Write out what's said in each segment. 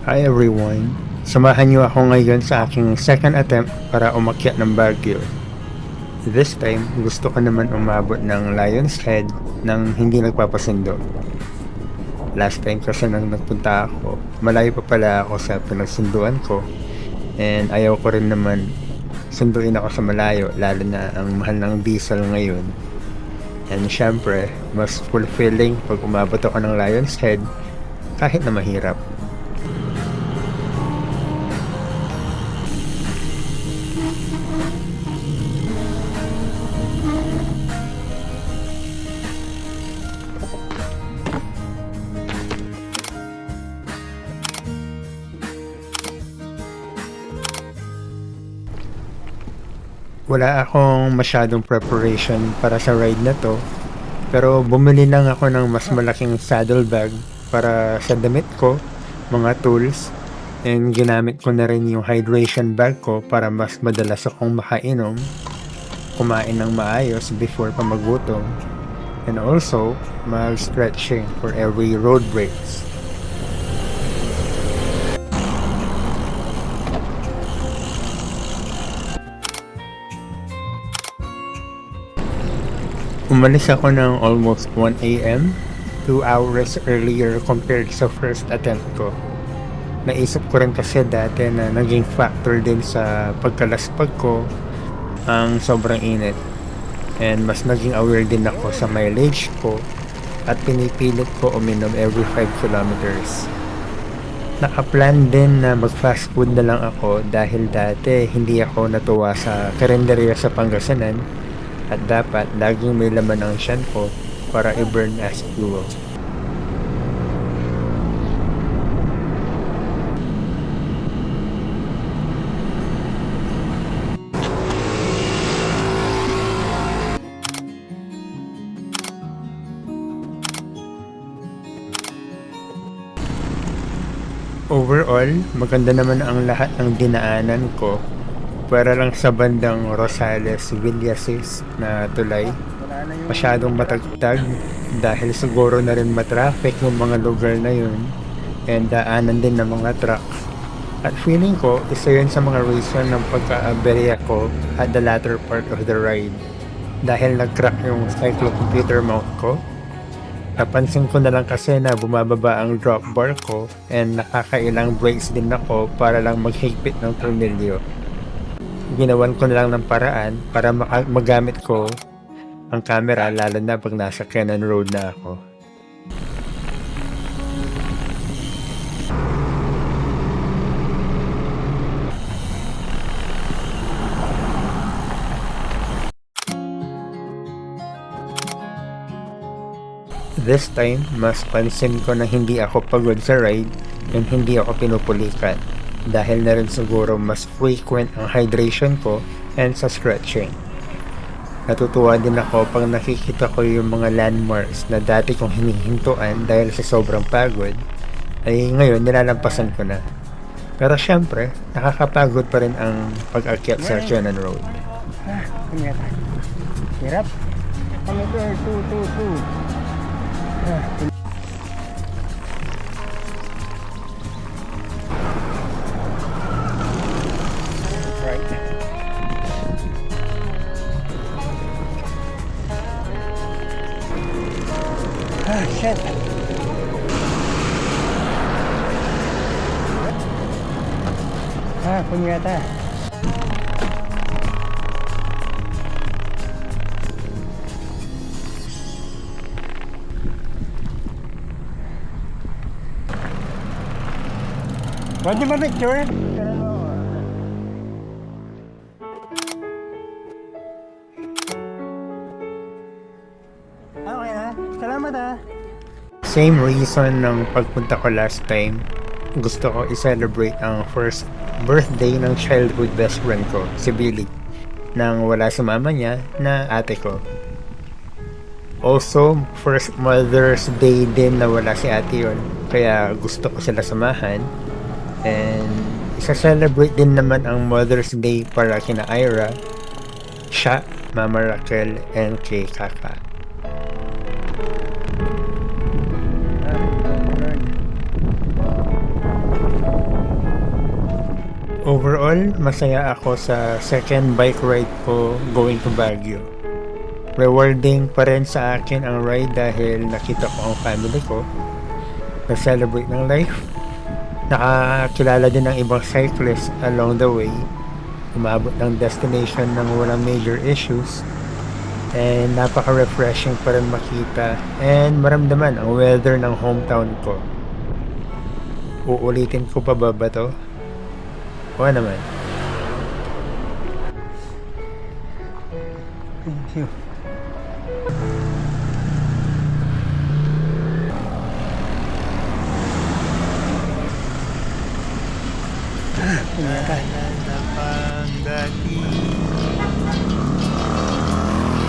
Hi everyone! Samahan niyo ako ngayon sa aking second attempt para umakyat ng Baguio. This time, gusto ko naman umabot ng Lion's Head nang hindi nagpapasundo. Last time kasi nang nagpunta ako, malayo pa pala ako sa pinagsunduan ko, and ayaw ko rin naman sunduin ako sa malayo, lalo na ang mahal ng diesel ngayon. And syempre, mas fulfilling pag umabot ako ng Lion's Head kahit na mahirap. Wala akong masyadong preparation para sa ride na to, pero bumili lang ako ng mas malaking saddle bag para sa damit ko, mga tools, and ginamit ko na rin yung hydration bag ko para mas madalas akong makainom, kumain ng maayos before pa magutom, and also mag-stretching for every road breaks. Umalis ako ng almost 1 AM, 2 hours earlier compared sa first attempt ko. Naisip ko rin kasi dati na naging factor din sa pagkalaspag ko ang sobrang init. And mas naging aware din ako sa mileage ko at pinipilit ko uminom every 5 kilometers. Nakaplan din na mag-fast food na lang ako dahil dati hindi ako natuwa sa karinderya sa Pangasinan. At dapat laging may laman ang tiyan ko para i-burn as fuel. Overall, maganda naman ang lahat ng dinaanan ko. Para lang sa bandang Rosales, Villasis na tulay, masyadong matagtag dahil siguro na rin matraffic yung mga lugar na yun and daanan din ng mga truck. At feeling ko, isa yun sa mga reason ng pagka-aberya ko at the latter part of the ride. Dahil nag-crack yung cyclocomputer mount ko, napansin ko na lang kasi na bumababa ang drop bar ko and nakakailang breaks din ako para lang maghigpit ng tornilyo. Ginawan ko na lang ng paraan para magamit ko ang camera lalo na pag nasa Cannon Road na ako. This time, mas pansin ko na hindi ako pagod sa ride and hindi ako pinupulikan. Dahil na rin siguro mas frequent ang hydration ko and sa stretching. Natutuwa din ako pag nakikita ko yung mga landmarks na dati kong hinihintuan dahil sa sobrang pagod, ay ngayon nilalampasan ko na. Pero syempre, nakakapagod pa rin ang pag-akyat sa Cannon Road. Hirap. Ano to? Two. Shit. Punyata. Pwede ba picture? Okay ha. Salamat ha. Same reason ng pagpunta ko last time. Gusto ko i-celebrate ang first birthday ng childhood best friend ko, si Billy, nang wala si mama niya na ate ko. Also, first Mother's Day din na wala si ate yun, kaya gusto ko sila samahan. And isa-celebrate din naman ang Mother's Day para kina Ira, siya, Mama Raquel, and kay Kaka. Overall, masaya ako sa second bike ride ko going to Baguio. Rewarding pa rin sa akin ang ride dahil nakita ko ang family ko, na-celebrate ng life, nakakilala din ng ibang cyclists along the way, umabot ng destination ng walang major issues, and napaka-refreshing pa rin makita and maramdaman ang weather ng hometown ko. Uulitin ko pa ba to? Oo naman. Thank you.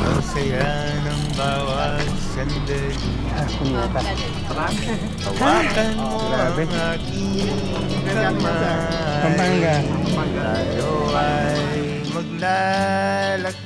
Ang saya ng bawat sandali. Punyeta. Hawakan mo Grabe. ang aking kamay. Pampanga. Tayo ay maglalakbay